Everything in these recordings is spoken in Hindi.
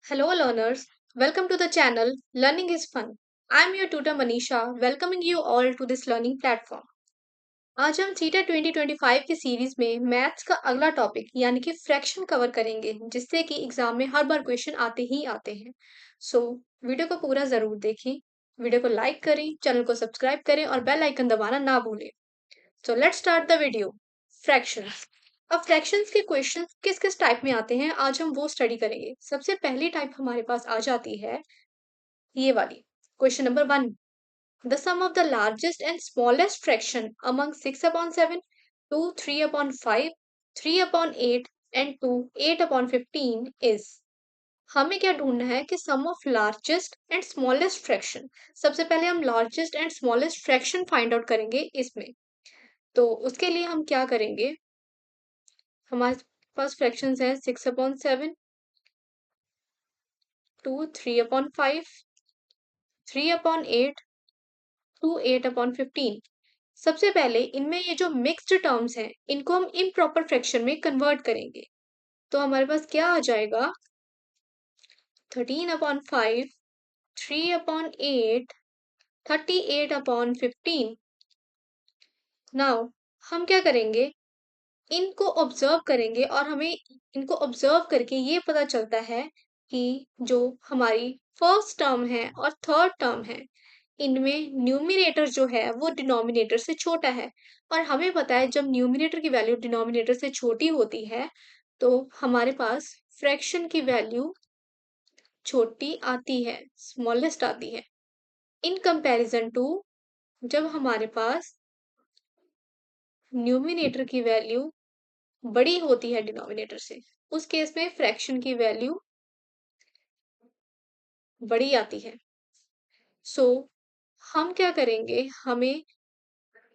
Hello, learners. Welcome to the channel Learning is Fun. I'm your tutor Manisha, welcoming you all to this learning platform. आज हम थीटा 2025 की सीरीज में मैथ्स का अगला टॉपिक यानी कि फ्रैक्शन कवर करेंगे, जिससे कि एग्जाम में हर बार क्वेश्चन आते ही आते हैं। सो वीडियो को पूरा जरूर देखें, वीडियो को लाइक करें, चैनल को सब्सक्राइब करें और बेल आइकन दबाना ना भूलें। So let's start the video. Fractions. अब फ्रैक्शंस के क्वेश्चन किस किस टाइप में आते हैं, आज हम वो स्टडी करेंगे। सबसे पहली टाइप हमारे पास आ जाती है ये वाली। Question number 1, the sum of the largest and smallest fraction among 6/7, 2 3/5, 3/8 and 2 8/15 is. हमें क्या ढूंढना है कि sum of largest and smallest fraction. सबसे पहले हम largest and smallest fraction find out करेंगे इसमें। तो उसके लिए हम क्या करेंगे, हमारे पास फ्रैक्शंस हैं 6/7, 2 3/5, 3/8, 2 8/15। सबसे पहले इनमें ये जो मिक्स्ड टर्म्स हैं इनको हम इम्प्रॉपर फ्रैक्शन में कन्वर्ट करेंगे। तो हमारे पास क्या आ जाएगा, 13/5, 3/8, 38/15। नाउ हम क्या करेंगे, इनको ऑब्जर्व करेंगे और हमें इनको ऑब्जर्व करके ये पता चलता है कि जो हमारी फर्स्ट टर्म है और थर्ड टर्म है, इनमें न्यूमिनेटर जो है वो डिनोमिनेटर से छोटा है। और हमें पता है जब न्यूमिनेटर की वैल्यू डिनोमिनेटर से छोटी होती है तो हमारे पास फ्रैक्शन की वैल्यू छोटी आती है, स्मॉलेस्ट आती है, इन कंपैरिजन टू जब हमारे पास न्यूमिनेटर की वैल्यू बड़ी होती है डिनोमिनेटर से। उस केस में फ्रैक्शन की वैल्यू बड़ी आती है। सो हम क्या करेंगे, हमें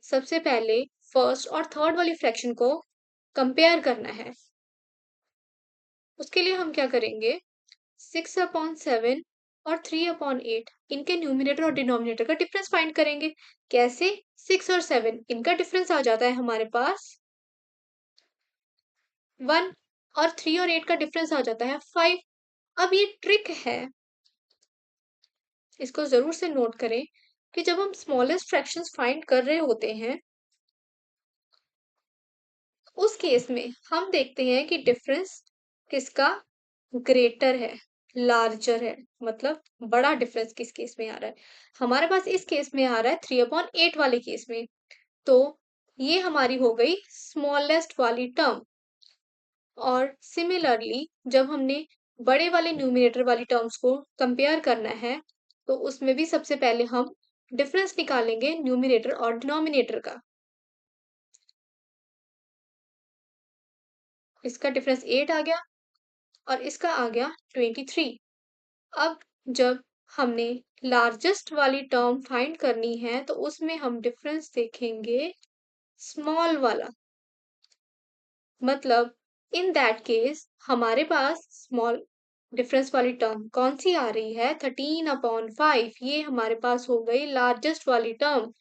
सबसे पहले फर्स्ट और थर्ड वाली फ्रैक्शन को कंपेयर करना है। उसके लिए हम क्या करेंगे, 6/7 और 3/8 इनके न्यूमिनेटर और डिनोमिनेटर का डिफरेंस फाइंड करेंगे। कैसे, 6 और 7 इनका डिफरेंस आ जाता है हमारे पास 1 और 3 और 8 का डिफरेंस आ जाता है 5। अब ये ट्रिक है, इसको जरूर से नोट करें कि जब हम स्मॉलेस्ट फ्रैक्शंस फाइंड कर रहे होते हैं उस केस में हम देखते हैं कि डिफरेंस किसका ग्रेटर है, लार्जर है, मतलब बड़ा डिफरेंस किस केस में आ रहा है। हमारे पास इस केस में आ रहा है 3/8 वाले केस में। तो ये हमारी हो गई स्मॉलेस्ट वाली टर्म। और सिमिलरली जब हमने बड़े वाले न्यूमिनेटर वाली टर्म्स को कंपेयर करना है तो उसमें भी सबसे पहले हम डिफरेंस निकालेंगे न्यूमिनेटर और डिनोमिनेटर का। इसका डिफरेंस 8 आ गया और इसका आ गया 23। अब जब हमने लार्जेस्ट वाली टर्म फाइंड करनी है तो उसमें हम डिफरेंस देखेंगे स्मॉल वाला। मतलब इन दैट केस हमारे पास स्मॉल डिफरेंस वाली टर्म कौन सी आ रही है, 13/5। ये हमारे पास हो गई लार्जेस्ट वाली टर्म।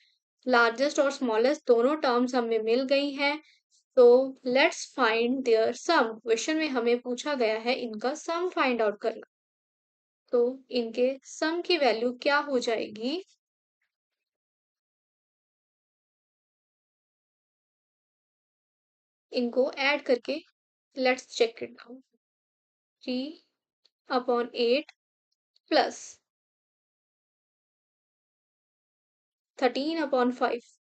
लार्जेस्ट और स्मॉलेस्ट दोनों टर्म्स हमें मिल गई हैं। तो let's find their sum. Question में हमें पूछा गया है इनका सम फाइंड आउट करना। तो इनके सम की वैल्यू क्या हो जाएगी, इनको ऐड करके let's check it out. 3/8 plus 13/5।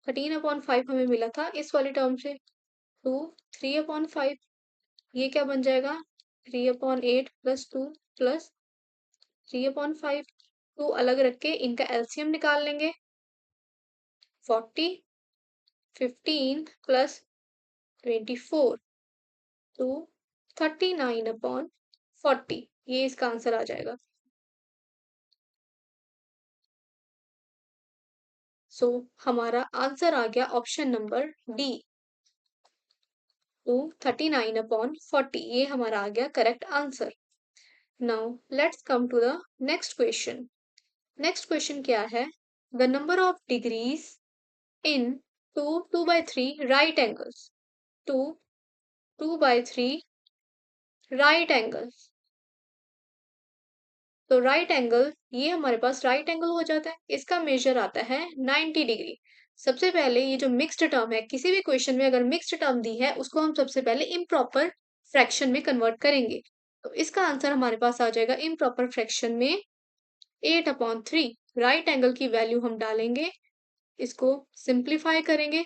13/5 हमें मिला था इस वाली टर्म से। टू 3/5, ये क्या बन जाएगा, 3/8 प्लस 2 प्लस 3/5। टू अलग रख के इनका एलसीएम निकाल लेंगे। 40, 15 प्लस 24 टू 39/40। ये इसका आंसर आ जाएगा। सो हमारा आंसर आ गया ऑप्शन नंबर डी, टू 39/40। ये हमारा आ गया correct answer. Now let's come to the next question. Next question क्या है, the number of degrees in two 2/3 right angles. Two 2/3 right angles तो राइट एंगल, ये हमारे पास राइट एंगल हो जाता है। इसका मेजर आता है 90 डिग्री। सबसे पहले ये जो मिक्स्ड टर्म है, किसी भी क्वेश्चन में अगर मिक्स्ड टर्म दी है, उसको हम सबसे पहले इम्प्रॉपर फ्रैक्शन में कन्वर्ट करेंगे। तो इसका आंसर हमारे पास आ जाएगा इम्प्रॉपर फ्रैक्शन में 8/3। राइट एंगल की वैल्यू हम डालेंगे, इसको सिंप्लीफाई करेंगे,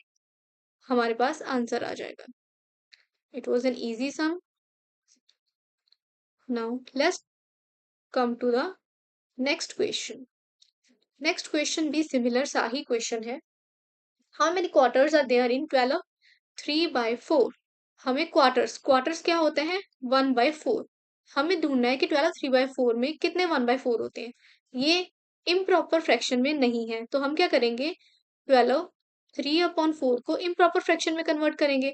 हमारे पास आंसर आ जाएगा। It was an easy sum. Now let's come to the next question. Next question भी सिमिलर सा ही क्वेश्चन है। How many quarters are there in 12? 3/4। हमें क्वार्टर्स क्या होते हैं? 1/4। हमें ढूंढना है कि 12 3/4 में कितने 1/4 होते हैं। ये इम्प्रॉपर फ्रैक्शन में नहीं है, तो हम क्या करेंगे? 12 3/4 को इम्प्रॉपर फ्रैक्शन में कन्वर्ट करेंगे।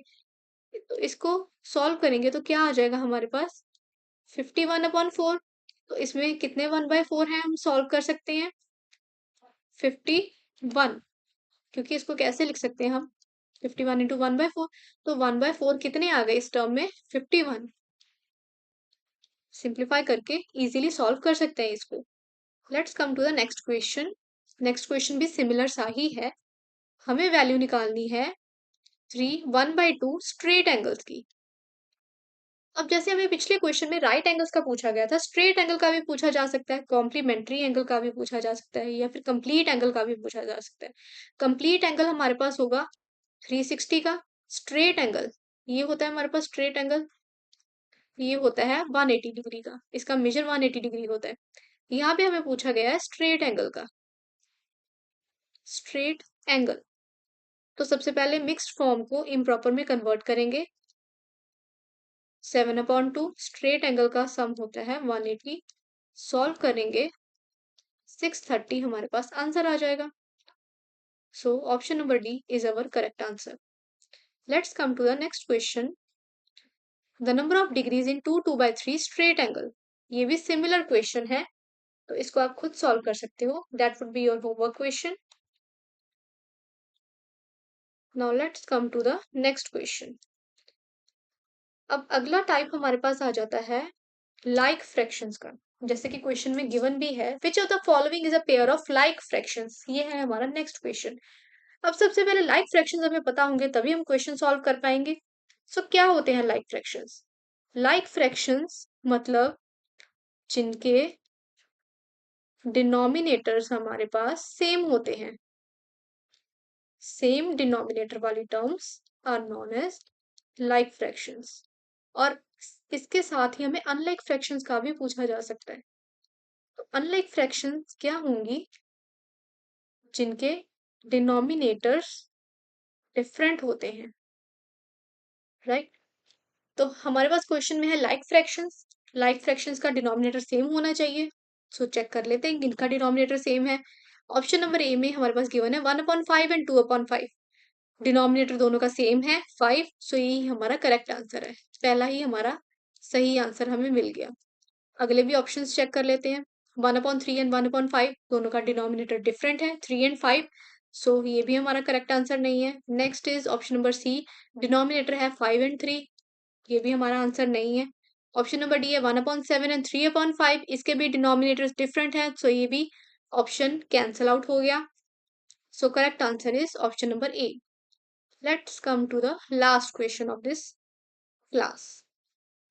तो इसको सॉल्व करेंगे तो क्या आ जाएगा हमारे पास? 51/4। तो इसमें कितने 1/4 हैं हम सॉल्व कर सकते हैं? 51। क्योंकि इसको कैसे लिख सकते हैं हम? 51 इंटू 1/4। तो 1/4 कितने आ गए इस टर्म में? 51। सिंप्लीफाई करके इजीली सॉल्व कर सकते हैं इसको। Let's come to the next question. Next question भी सिमिलर सा ही है। हमें वैल्यू निकालनी है 1/2 स्ट्रेट एंगल्स की। अब जैसे हमें पिछले क्वेश्चन में राइट एंगल्स का पूछा गया था, स्ट्रेट एंगल का भी पूछा जा सकता है, कॉम्प्लीमेंट्री एंगल का भी पूछा जा सकता है, या फिर कंप्लीट एंगल का भी पूछा जा सकता है। कंप्लीट एंगल हमारे पास होगा 360 का। स्ट्रेट एंगल, ये होता है हमारे पास स्ट्रेट एंगल, ये होता है 180 डिग्री का। इसका मेजर 180 डिग्री होता है। यहाँ पे हमें पूछा गया है स्ट्रेट एंगल का। स्ट्रेट एंगल, तो सबसे पहले मिक्स्ड फॉर्म को इम्प्रॉपर में कन्वर्ट करेंगे। 7/2 स्ट्रेट एंगल का सम होता है 180। सॉल्व करेंगे 630, हमारे पास आंसर आ जाएगा। So option number D is our correct answer. Let's come to the next question. The number of degrees in 2/3 straight angle. ये भी सिमिलर क्वेश्चन है, तो इसको आप खुद सॉल्व कर सकते हो। That would be your homework question. Now let's come to the next question. अब अगला टाइप हमारे पास आ जाता है लाइक फ्रैक्शंस का। जैसे कि क्वेश्चन में गिवन भी है, which of the following is a pair of like fractions. ये है हमारा नेक्स्ट क्वेश्चन। अब सबसे पहले लाइक फ्रैक्शंस हमें पता होंगे तभी हम क्वेश्चन सॉल्व कर पाएंगे। सो क्या होते हैं लाइक फ्रैक्शंस? लाइक फ्रैक्शंस मतलब जिनके डिनोमिनेटर्स हमारे पास सेम होते हैं। सेम डिनोमिनेटर वाली terms are known as like fractions. और इसके साथ ही हमें अनलाइक फ्रैक्शंस का भी पूछा जा सकता है। तो अनलाइक फ्रैक्शंस क्या होंगी? जिनके डिनोमिनेटर्स डिफरेंट होते हैं, राइट? तो हमारे पास क्वेश्चन में है लाइक फ्रैक्शंस। लाइक फ्रैक्शंस का डिनोमिनेटर सेम होना चाहिए। सो चेक कर लेते हैं किनका डिनोमिनेटर सेम है। ऑप्शन नंबर ए में हमारे पास गिवन है 1/5 एंड 2/5। डिनोमिनेटर दोनों का सेम है 5। सो यही हमारा करेक्ट आंसर है। पहला ही हमारा सही आंसर हमें मिल गया। अगले भी ऑप्शंस चेक कर लेते हैं। 1/3 एंड 1/5 दोनों का डिनोमिनेटर डिफरेंट है 3 एंड 5। सो ये भी हमारा करेक्ट आंसर नहीं है। Next is option number C, denominator है 5 एंड 3। ये भी हमारा आंसर नहीं है। ऑप्शन नंबर डी है 1/7 एंड 3/5। इसके भी डिनोमिनेटर्स डिफरेंट है, सो ये भी ऑप्शन कैंसल आउट हो गया। So correct answer is option number A. Let's come to the last question of this class.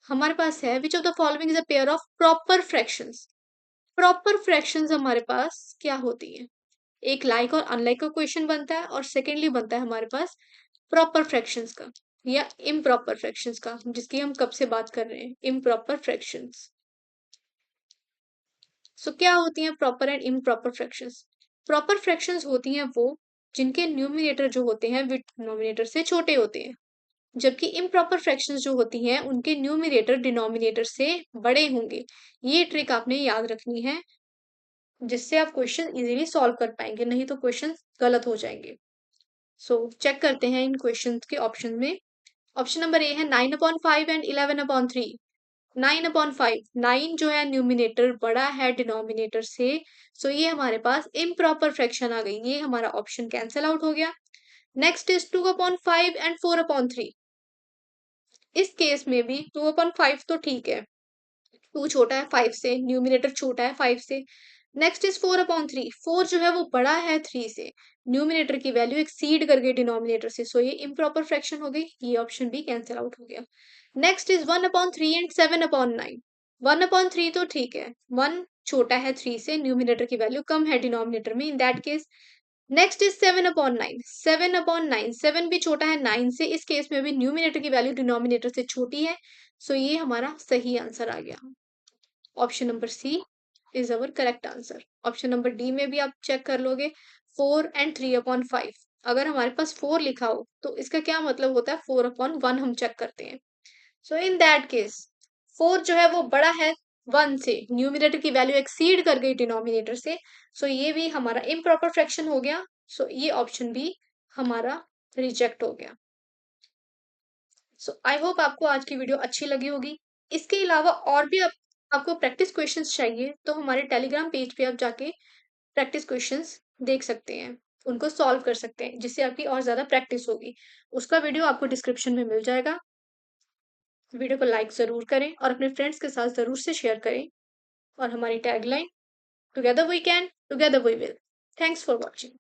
हमारे पास है which of the following is a pair of proper fractions. Proper fractions हमारे पास क्या होती है? एक लाइक और अनलाइक का क्वेश्चन बनता है, और सेकेंडली बनता है हमारे पास प्रॉपर फ्रैक्शंस का या इम्प्रॉपर फ्रैक्शंस का, जिसकी हम कब से बात कर रहे हैं, इम्प्रॉपर फ्रैक्शंस। सो क्या होती हैं proper and improper fractions? Proper fractions होती हैं वो जिनके न्यूमिनेटर जो होते हैं वे डिनोमिनेटर से छोटे होते हैं, जबकि इम्प्रॉपर फ्रैक्शंस जो होती हैं उनके न्यूमिनेटर डिनोमिनेटर से बड़े होंगे। ये ट्रिक आपने याद रखनी है, जिससे आप क्वेश्चन इजीली सॉल्व कर पाएंगे, नहीं तो क्वेश्चन गलत हो जाएंगे। सो चेक करते हैं इन क्वेश्चन के ऑप्शन में। ऑप्शन नंबर ए है 9/5 एंड 11/3। 9/5, 9 जो है न्यूमिनेटर बड़ा है डिनोमिनेटर से, सो ये हमारे पास इम्प्रॉपर फ्रैक्शन आ गई। ये हमारा ऑप्शन कैंसिल आउट हो गया। Next is 2/5 and 4/3। इस केस में भी 2/5 तो ठीक है, 2 छोटा है 5 से, न्यूमिनेटर छोटा है 5 से। नेक्स्ट इज 4/3, 4 जो है वो बड़ा है 3 से, न्यूमिनेटर की वैल्यू एक्सीड कर गई डिनोमिनेटर से, सो ये इम्प्रॉपर फ्रैक्शन हो गई, ये ऑप्शन भी कैंसिल आउट हो गया। Next is 1/3 and 7/9। 1/3 तो ठीक है, 1 छोटा है 3 से, न्यूमिनेटर की वैल्यू कम है डिनोमिनेटर में, in that case. Next is 7/9, 7/9, 7 भी छोटा है 9 से, इस केस में भी न्यूमिनेटर की वैल्यू डिनोमिनेटर से छोटी है, सो ये हमारा सही आंसर आ गया। Option number C is our correct answer. Option number D में भी आप चेक कर लोगे, 4 एंड 3/5। अगर हमारे पास 4 लिखा हो तो इसका क्या मतलब होता है, 4/1 हम चेक करते हैं। सो इन दैट केस 4 जो है वो बड़ा है 1 से, न्यूमिनेटर की वैल्यू एक्सीड कर गई डिनोमिनेटर से, सो ये भी हमारा इम्प्रॉपर फ्रैक्शन हो गया, सो ये ऑप्शन भी हमारा रिजेक्ट हो गया। सो आई होप आपको आज की वीडियो अच्छी लगी होगी। इसके अलावा और भी आपको प्रैक्टिस क्वेश्चंस चाहिए तो हमारे टेलीग्राम पेज पे आप जाके प्रैक्टिस क्वेश्चंस देख सकते हैं, उनको सॉल्व कर सकते हैं, जिससे आपकी और ज़्यादा प्रैक्टिस होगी। उसका वीडियो आपको डिस्क्रिप्शन में मिल जाएगा। वीडियो को लाइक ज़रूर करें और अपने फ्रेंड्स के साथ ज़रूर से शेयर करें। और हमारी tagline, together we can, together we will. Thanks for watching.